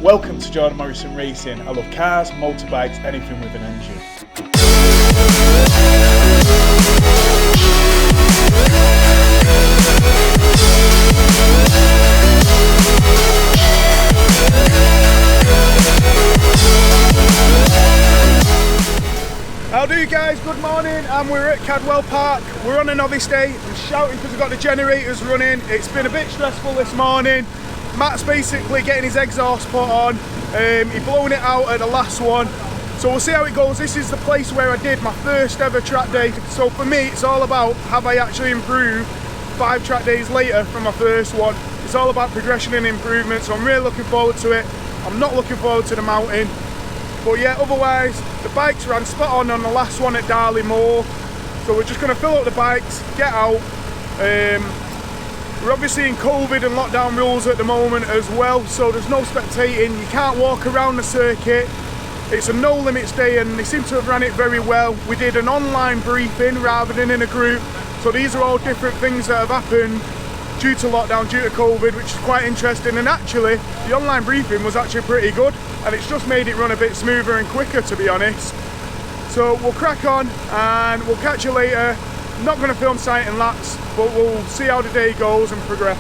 Welcome to Jordan Morrison Racing. I love cars, motorbikes, anything with an engine. How do you guys? Good morning, and we're at Cadwell Park. We're on a novice day. I'm shouting because we've got the generators running. It's been a bit stressful this morning. Matt's basically getting his exhaust put on. He's blowing it out at the last one. So we'll see how it goes. This is the place where I did my first ever track day. So for me, it's all about, have I actually improved 5 track days later from my first one? It's all about progression and improvement. So I'm really looking forward to it. I'm not looking forward to the mountain. But yeah, otherwise, the bikes ran spot on the last one at Darley Moor. So we're just going to fill up the bikes, get out. We're obviously in COVID and lockdown rules at the moment as well, so there's no spectating. You can't walk around the circuit. It's a no limits day and they seem to have ran it very well. We did an online briefing rather than in a group. So these are all different things that have happened due to lockdown, due to COVID, which is quite interesting. And actually, the online briefing was actually pretty good and it's just made it run a bit smoother and quicker, to be honest. So we'll crack on and we'll catch you later. I'm not going to film sight and laps, but we'll see how the day goes and progress.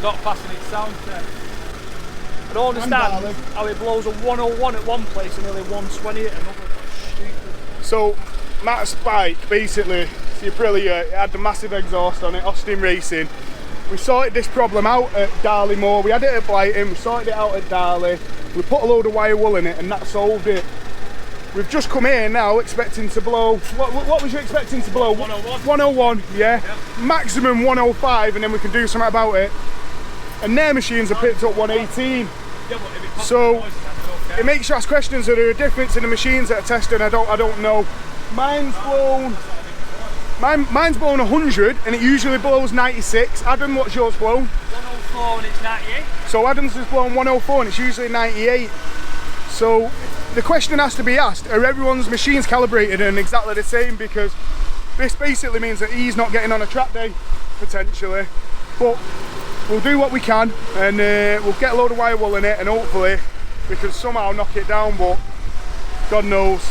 Not passing its sound check. I don't understand how it blows a 101 at one place and nearly 120 at another. So Matt's bike, basically, see Aprilia, it had the massive exhaust on it, Austin Racing. We sorted this problem out at Darley Moor. We had it at Brighton, we sorted it out at Darley. We put a load of wire wool in it and that solved it. We've just come here now expecting to blow, what was you expecting to blow? 101. 101, yeah. Maximum 105 and then we can do something about it. And their machines are picked up 118. So it makes you ask questions. Are there a difference in the machines that are tested? I don't know. Mine's blown 100 and it usually blows 96. Adam, what's yours blown? 104 and it's 98. So Adam's has blown 104 and it's usually 98. So the question has to be asked, are everyone's machines calibrated and exactly the same? Because this basically means that he's not getting on a track day, potentially. But we'll do what we can and we'll get a load of wire wool in it and hopefully we can somehow knock it down, but God knows.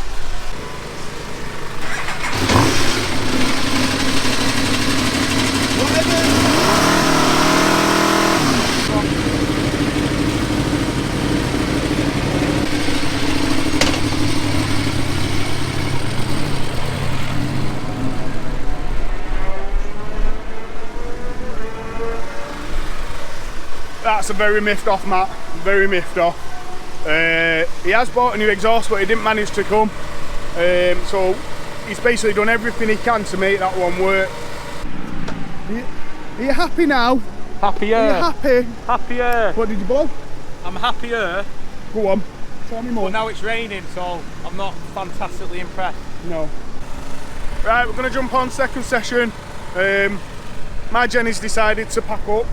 That's a very miffed off Matt, very miffed off. He has bought a new exhaust but he didn't manage to come. So he's basically done everything he can to make that one work. Are you happy now? Happier. Are you happy? Happier. What did you blow? I'm happier. Go on, tell me more. But now it's raining so I'm not fantastically impressed. No. Right, we're going to jump on second session. My Jenny's decided to pack up.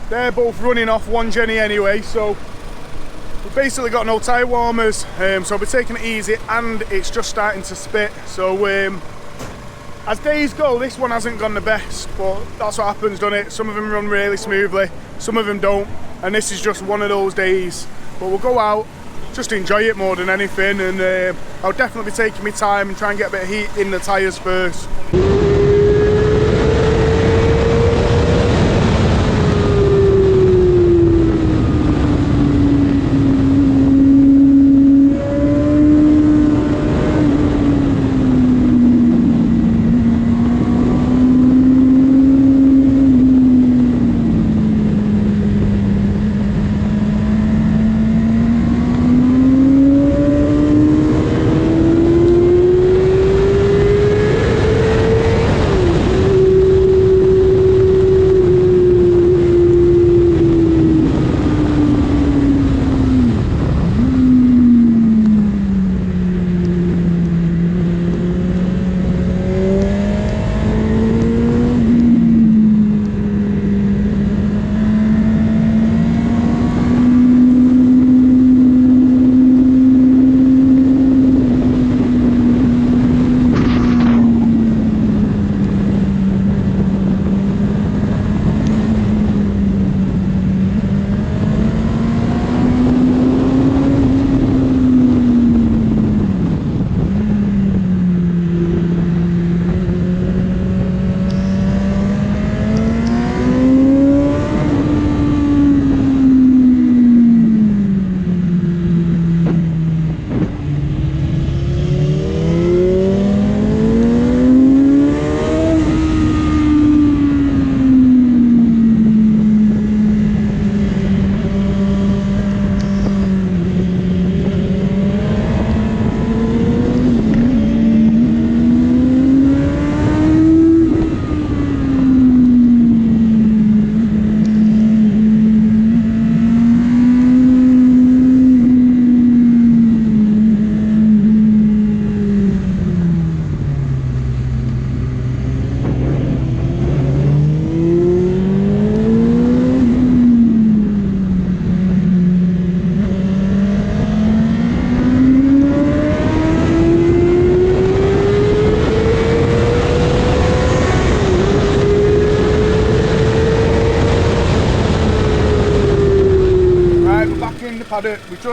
They're both running off one Jenny anyway, so we've basically got no tyre warmers, so I'll be taking it easy and it's just starting to spit. So as days go, this one hasn't gone the best, but that's what happens, doesn't it? Some of them run really smoothly, some of them don't, and this is just one of those days. But we'll go out, just enjoy it more than anything, and I'll definitely be taking my time and try and get a bit of heat in the tyres first.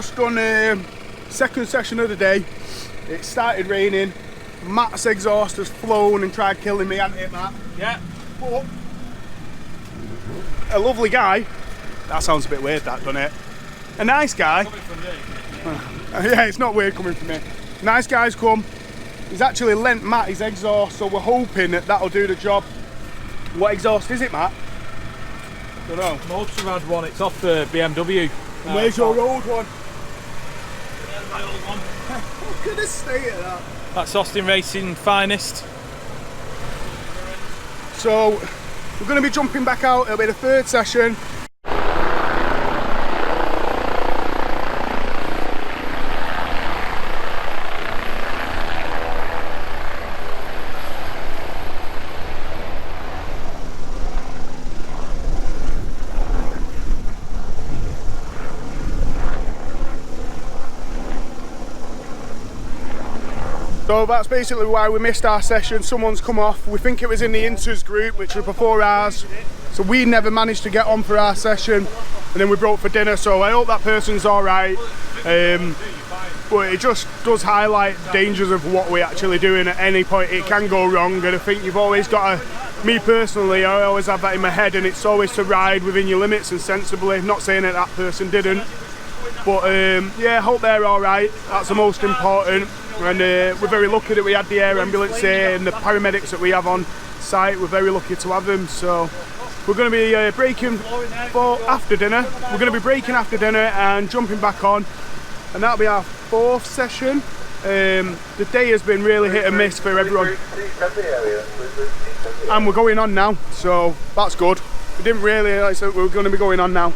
just done second session of the day. It started raining. Matt's exhaust has flown and tried killing me, hasn't it, Matt? Yeah. But a lovely guy. That sounds a bit weird, that, doesn't it? A nice guy. Coming from me. Yeah, it's not weird coming from me. Nice guy's come. He's actually lent Matt his exhaust, so we're hoping that that'll do the job. What exhaust is it, Matt? Don't know. Motorrad one, it's off the BMW. And where's your old one? There's my old one. Look at the state of that. That's Austin Racing finest. So we're going to be jumping back out. It'll be the third session. So that's basically why we missed our session. Someone's come off. We think it was in the Inters group, which was before ours. So we never managed to get on for our session. And then we broke for dinner. So I hope that person's all right. But it just does highlight dangers of what we're actually doing. At any point it can go wrong. And I think you've always got to, me personally, I always have that in my head. And it's always to ride within your limits and sensibly. Not saying that that person didn't. But yeah, I hope they're all right. That's the most important. And we're very lucky that we had the air ambulance here and the paramedics that we have on site. We're very lucky to have them. So we're going to be breaking for after dinner. We're going to be breaking after dinner and jumping back on, and that'll be our fourth session. The day has been really hit and miss for everyone, and we're going on now, so that's good. We didn't really realise that we were going to be going on now.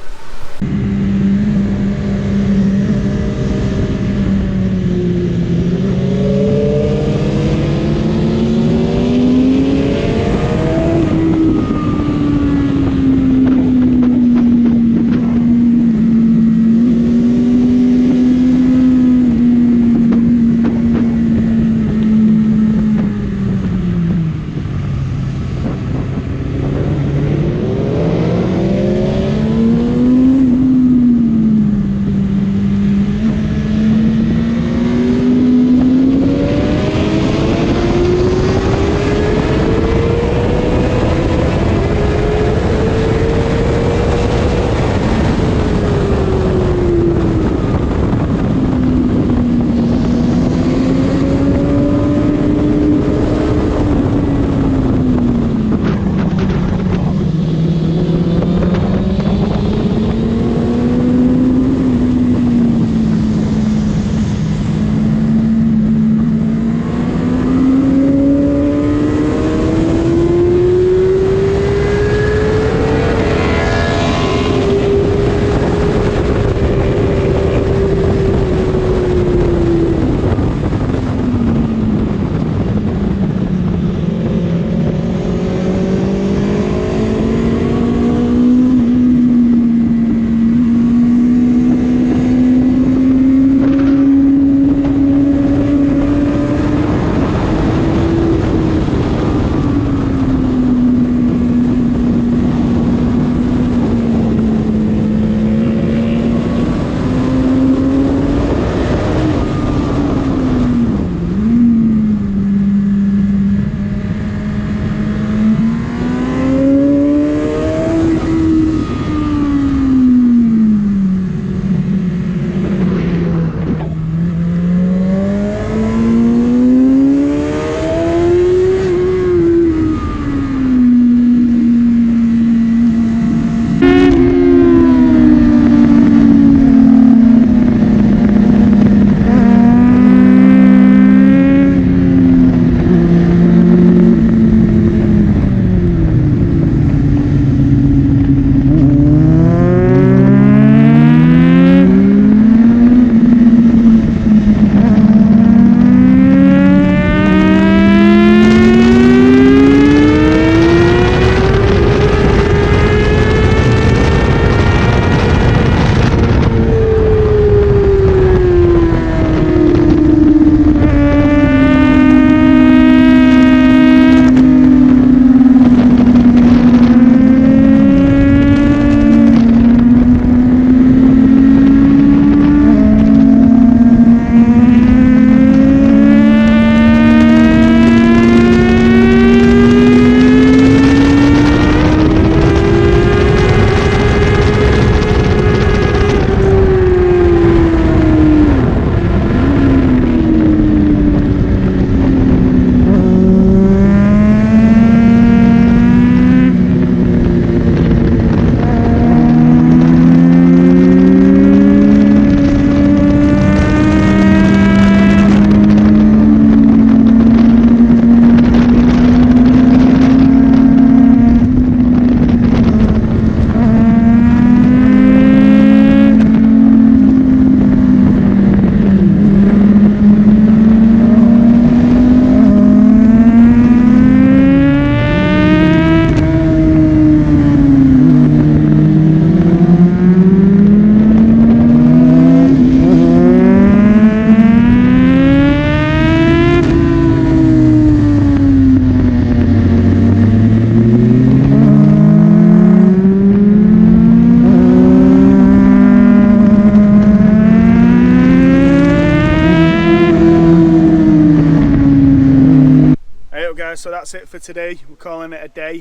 so that's it for today. We're calling it a day.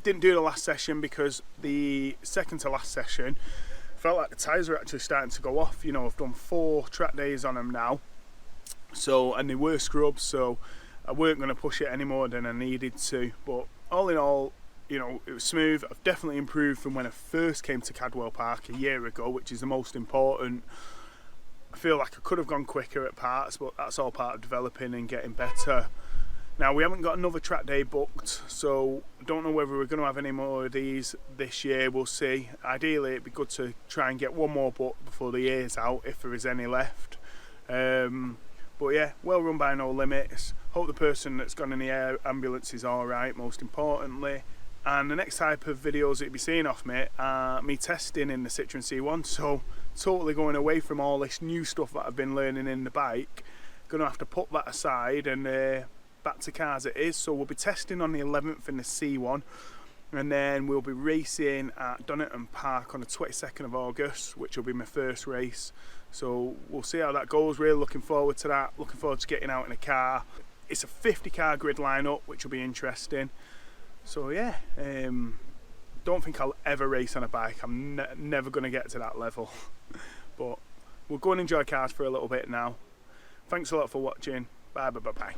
Didn't do the last session because the second to last session felt like the tyres were actually starting to go off. You know, I've done 4 track days on them now, so, and they were scrubs, so I weren't going to push it any more than I needed to. But all in all, you know, it was smooth. I've definitely improved from when I first came to Cadwell Park a year ago, which is the most important. I feel like I could have gone quicker at parts, but that's all part of developing and getting better. Now, we haven't got another track day booked, so I don't know whether we're going to have any more of these this year. We'll see. Ideally, it'd be good to try and get one more booked before the year's out, if there is any left. But yeah, well run by No Limits. Hope the person that's gone in the air ambulance is alright, most importantly. And the next type of videos that you'll be seeing off me are me testing in the Citroen C1. So totally going away from all this new stuff that I've been learning in the bike. Gonna have to put that aside and back to cars it is. So we'll be testing on the 11th in the C1, and then we'll be racing at Donington Park on the 22nd of August, which will be my first race. So we'll see how that goes. Really looking forward to that. Looking forward to getting out in a car. It's a 50 car grid lineup, which will be interesting. So yeah, don't think I'll ever race on a bike. I'm never going to get to that level. But we'll go and enjoy cars for a little bit now. Thanks a lot for watching. Bye bye bye bye.